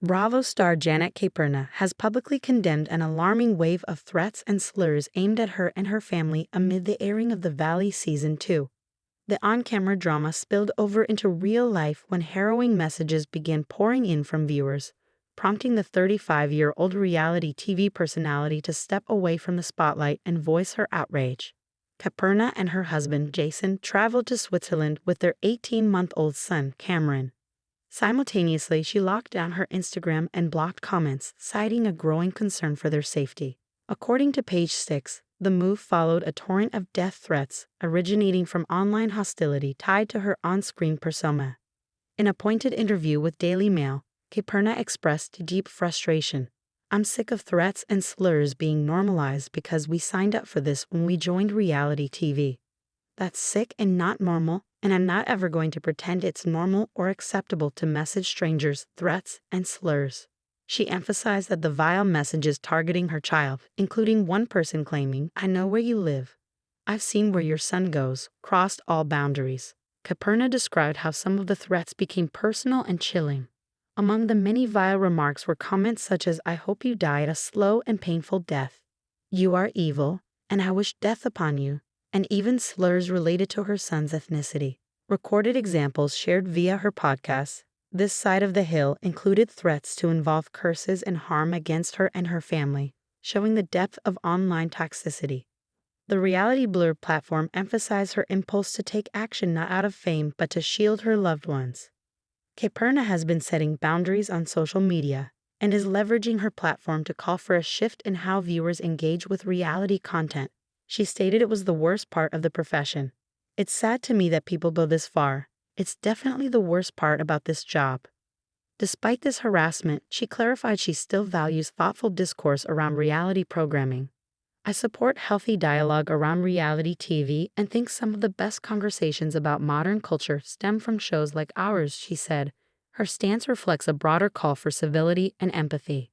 Bravo star Janet Caperna has publicly condemned an alarming wave of threats and slurs aimed at her and her family amid the airing of The Valley Season 2. The on-camera drama spilled over into real life when harrowing messages began pouring in from viewers, prompting the 35-year-old reality TV personality to step away from the spotlight and voice her outrage. Caperna and her husband, Jason, traveled to Switzerland with their 18-month-old son, Cameron. Simultaneously, she locked down her Instagram and blocked comments, citing a growing concern for their safety. According to Page 6, the move followed a torrent of death threats originating from online hostility tied to her on-screen persona. In a pointed interview with Daily Mail, Caperna expressed deep frustration. "I'm sick of threats and slurs being normalized because we signed up for this when we joined reality TV. That's sick and not normal, and I'm not ever going to pretend it's normal or acceptable to message strangers threats and slurs." She emphasized that the vile messages targeting her child, including one person claiming, "I know where you live. I've seen where your son goes," crossed all boundaries. Caperna described how some of the threats became personal and chilling. Among the many vile remarks were comments such as, "I hope you die a slow and painful death. You are evil, and I wish death upon you," and even slurs related to her son's ethnicity. Recorded examples shared via her podcast, This Side of the Hill, included threats to involve curses and harm against her and her family, showing the depth of online toxicity. The Reality Blur platform emphasized her impulse to take action not out of fame but to shield her loved ones. Caperna has been setting boundaries on social media and is leveraging her platform to call for a shift in how viewers engage with reality content. She stated it was the worst part of the profession. "It's sad to me that people go this far. It's definitely the worst part about this job." Despite this harassment, she clarified she still values thoughtful discourse around reality programming. "I support healthy dialogue around reality TV and think some of the best conversations about modern culture stem from shows like ours," she said. Her stance reflects a broader call for civility and empathy.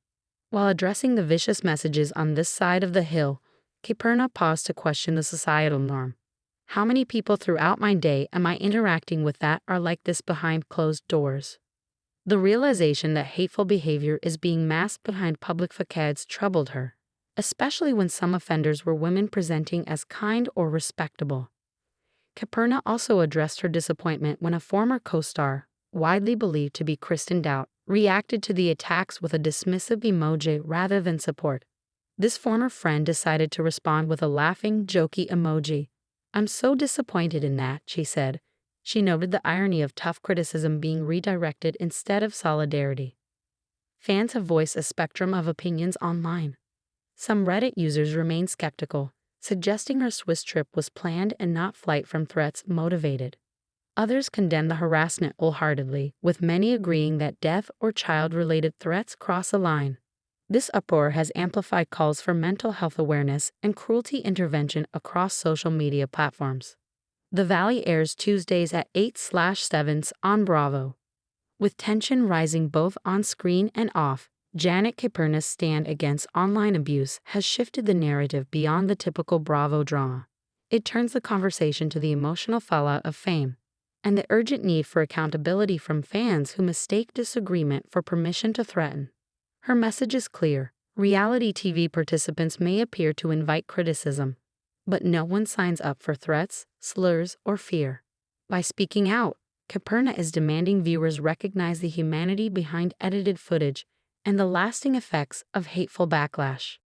While addressing the vicious messages on this side of the hill, Caperna paused to question the societal norm. "How many people throughout my day am I interacting with that are like this behind closed doors?" The realization that hateful behavior is being masked behind public facades troubled her, especially when some offenders were women presenting as kind or respectable. Caperna also addressed her disappointment when a former co-star, widely believed to be Kristen Dout, reacted to the attacks with a dismissive emoji rather than support. This former friend decided to respond with a laughing, jokey emoji. "I'm so disappointed in that," she said. She noted the irony of tough criticism being redirected instead of solidarity. Fans have voiced a spectrum of opinions online. Some Reddit users remain skeptical, suggesting her Swiss trip was planned and not flight from threats motivated. Others condemn the harassment wholeheartedly, with many agreeing that death or child-related threats cross a line. This uproar has amplified calls for mental health awareness and cruelty intervention across social media platforms. The Valley airs Tuesdays at 8/7 on Bravo. With tension rising both on screen and off, Janet Caperna's stand against online abuse has shifted the narrative beyond the typical Bravo drama. It turns the conversation to the emotional fallout of fame and the urgent need for accountability from fans who mistake disagreement for permission to threaten. Her message is clear. Reality TV participants may appear to invite criticism, but no one signs up for threats, slurs, or fear. By speaking out, Caperna is demanding viewers recognize the humanity behind edited footage and the lasting effects of hateful backlash.